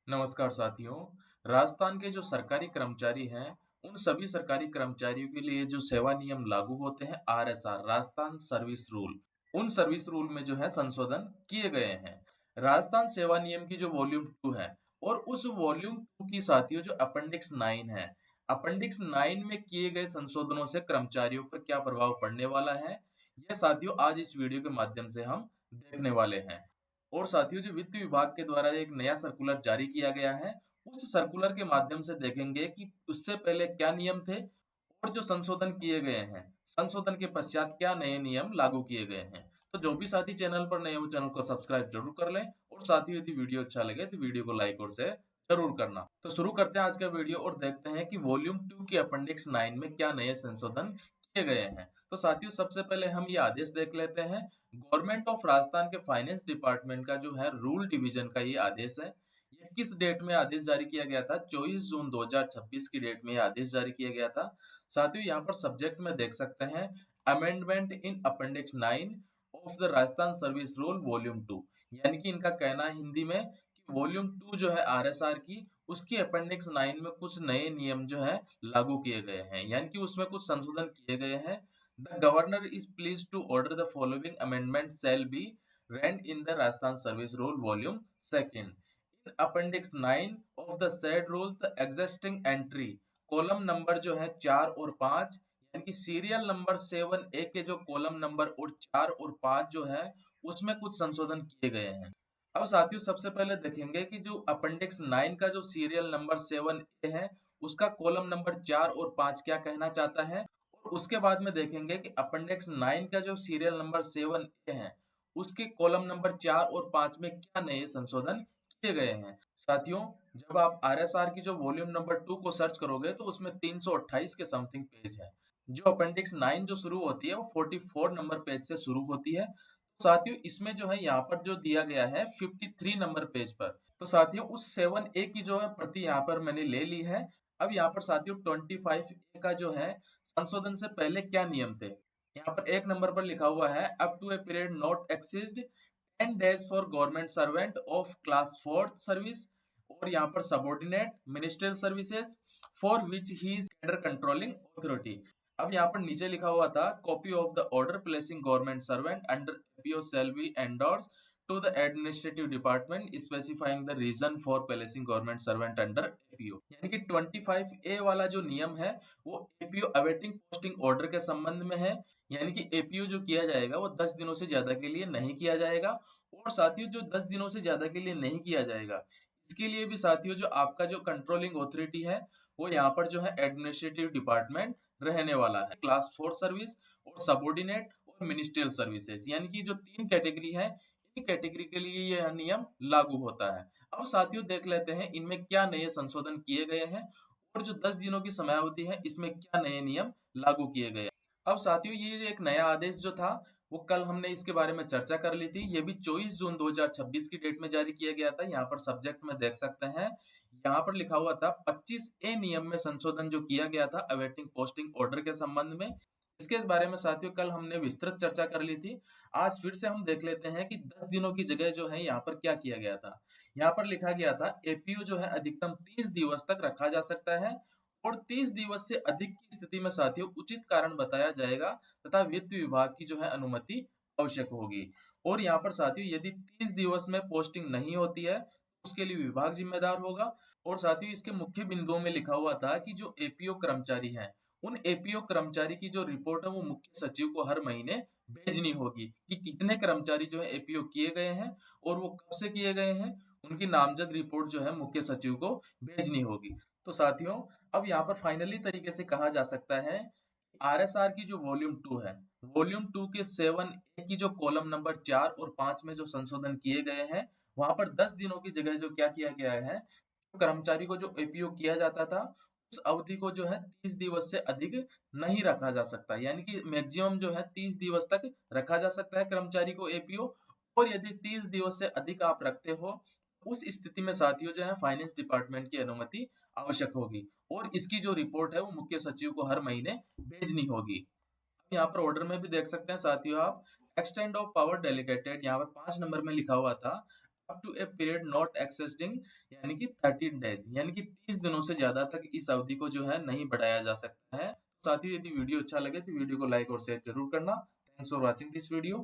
नमस्कार साथियों। राजस्थान के जो सरकारी कर्मचारी हैं, उन सभी सरकारी कर्मचारियों के लिए जो सेवा नियम लागू होते हैं आरएसआर राजस्थान सर्विस रूल, उन सर्विस रूल में जो है संशोधन किए गए हैं। राजस्थान सेवा नियम की जो वॉल्यूम 2 है और उस वॉल्यूम 2 की साथियों जो अपेंडिक्स 9 है, अपेंडिक्स 9 में किए गए संशोधनों से कर्मचारियों पर क्या प्रभाव पड़ने वाला है, यह साथियों आज इस वीडियो के माध्यम से हम देखने वाले हैं। और साथियों जो वित्त विभाग के द्वारा एक नया सर्कुलर जारी किया गया है, उस सर्कुलर के माध्यम से देखेंगे कि उससे पहले क्या नियम थे और जो संशोधन किए गए हैं, संशोधन के पश्चात क्या नए नियम लागू किए गए हैं। तो जो भी साथी चैनल पर नए हो चैनल को सब्सक्राइब जरूर कर लें और साथियों यदि वीडियो अच्छा लगे तो वीडियो को लाइक और शेयर जरूर करना। तो शुरू करते हैं आज का वीडियो और देखते हैं कि वॉल्यूम 2 की अपेंडिक्स 9 में क्या नए संशोधन किए गए हैं। तो साथियों सबसे पहले हम ये आदेश देख लेते हैं। गवर्नमेंट ऑफ राजस्थान के फाइनेंस डिपार्टमेंट का जो है रूल डिवीजन का ये आदेश है। ये किस डेट में आदेश जारी किया गया था? 24 जून 2026 की डेट में ये आदेश जारी किया गया था। साथियों यहाँ पर सब्जेक्ट में देख सकते हैं amendment in appendix 9 of the Rajasthan service rule volume 2। यानी कि इनका कहना है हिंदी में कि वॉल्यूम 2 जो है आरएसआर की, उसकी अपेंडिक्स 9 में कुछ नए नियम जो है लागू किए गए हैं, यानी कि उसमें कुछ संशोधन किए गए हैं। The governor is pleased to order the following amendments shall be read in the Rajasthan Service Rule Volume 2nd. In Appendix 9 of the said rule, the existing entry column number जो है 4 और 5 यानी कि सीरियल नंबर 7A के जो column number और 4 और 5 जो है उसमें कुछ संशोधन किए गए हैं। अब साथियों सबसे पहले देखेंगे कि जो अपेंडिक्स 9 का जो सीरियल नंबर 7A है उसका कॉलम नंबर 4 और 5 क्या कहना चाहता है। उसके बाद में देखेंगे कि अपेंडिक्स 9 का जो सीरियल नंबर 7A है उसके कॉलम नंबर 4 और 5 में क्या नए संशोधन किए गए हैं। साथियों जब आप आरएसआर की जो वॉल्यूम नंबर 2 को सर्च करोगे तो उसमें 328 के समथिंग पेज है। जो अपेंडिक्स 9 जो शुरू होती है वो 44 नंबर पेज से शुरू होती है। तो साथियों इसमें जो है यहाँ पर जो दिया गया है 53 नंबर पेज पर। तो साथियों उस 7A की जो है प्रति यहाँ पर मैंने ले ली है। अब यहाँ पर साथियों 25A का जो है संशोधन से पहले क्या नियम थे। यहाँ पर एक नंबर पर लिखा हुआ है up to a period not exceed 10 days for government servant of class 4 service और यहाँ पर subordinate ministerial services for which he is cadre controlling authority. अब यहाँ पर नीचे लिखा हुआ था copy of the order placing government servant under APO shall be endorse to the administrative department specifying the reason for placing government servant under APO। यानी कि 25A वाला जो नियम है वो APO अवेटिंग पोस्टिंग ऑर्डर के संबंध में है। यानी कि APO जो किया जाएगा वो 10 दिनों से ज्यादा के लिए नहीं किया जाएगा। और साथियों जो 10 दिनों से ज्यादा के लिए नहीं किया जाएगा इसके लिए भी साथियों जो आपका जो कंट्रोलिंग ऑथोरिटी है वो यहाँ पर जो है एडमिनिस्ट्रेटिव डिपार्टमेंट रहने वाला है। क्लास 4 सर्विस और सबऑर्डिनेट और मिनिस्ट्रियल सर्विसेज यानी कि जो 3 कैटेगरी है इन कैटेगरी के लिए यह नियम लागू होता है। अब साथियों देख लेते हैं इनमें क्या नए संशोधन किए गए हैं और जो 10 दिनों की समयावधि है इसमें क्या नए नियम लागू किए गए। अब साथियों ये जो एक नया आदेश जो था वो कल हमने इसके बारे में चर्चा कर ली थी। ये भी 24 जून 2026 की डेट में जारी किया गया था। यहाँ पर सब्जेक्ट में देख सकते हैं, यहाँ पर लिखा हुआ था 25A नियम में संशोधन जो किया गया था अवेटिंग पोस्टिंग ऑर्डर के संबंध में। इसके बारे में साथियों कल हमने विस्तृत चर्चा कर ली थी। आज फिर से हम देख लेते हैं कि 10 दिनों की जगह जो है यहाँ पर क्या किया गया था। यहाँ पर लिखा गया था एपीयू जो है अधिकतम 30 दिवस तक रखा जा सकता है और 30 दिवस से अधिक की स्थिति में साथियों उचित कारण बताया जाएगा तथा वित्त विभाग की जो है अनुमति आवश्यक होगी। और यहाँ पर साथियों यदि 30 दिवस में पोस्टिंग नहीं होती है तो उसके लिए विभाग जिम्मेदार होगा। और साथियों इसके मुख्य बिंदुओं में लिखा हुआ था कि जो एपीओ कर्मचारी हैं उन एपीओ कर्मचारी की जो रिपोर्ट है वो मुख्य सचिव को हर महीने भेजनी होगी कि कितने कर्मचारी जो है एपीओ किए गए हैं और वो कब से किए गए हैं। उनकी नामजद रिपोर्ट जो है मुख्य सचिव को भेजनी होगी। तो साथियों अब यहाँ पर फाइनली तरीके से कहा जा सकता है आरएसआर की जो वॉल्यूम 2 है, वॉल्यूम 2 के 7A की जो कॉलम नंबर 4 और 5 में जो संशोधन किए गए हैं वहां पर 10 दिनों की जगह जो क्या किया गया है, कर्मचारी को जो एपीओ किया जाता था उस अवधि को जो है 30 दिवस से अधिक नहीं रखा जा सकता। यानी कि मैक्सिमम जो है 30 दिवस तक रखा जा सकता है कर्मचारी को एपीओ। और यदि 30 दिवस से अधिक आप रखते हो उस स्थिति में साथियों जो है फाइनेंस डिपार्टमेंट की अनुमति आवश्यक होगी और इसकी जो रिपोर्ट है वो मुख्य सचिव को हर महीने भेजनी होगी। यहाँ पर ऑर्डर में भी देख सकते हैं साथियों आप एक्सटेंड ऑफ पावर डेलीगेटेड यहाँ पर 5 नंबर में लिखा हुआ था up to a period not exceeding यानी कि 13 डेज यानी कि 30 दिनों से ज़्यादा तक इस अवधि को जो है नहीं बढ़ाया जा सकता है। साथियों, यदि वीडियो अच्छा लगे तो वीडियो को लाइक और शेयर ज़रूर करना। Thanks for watching this video.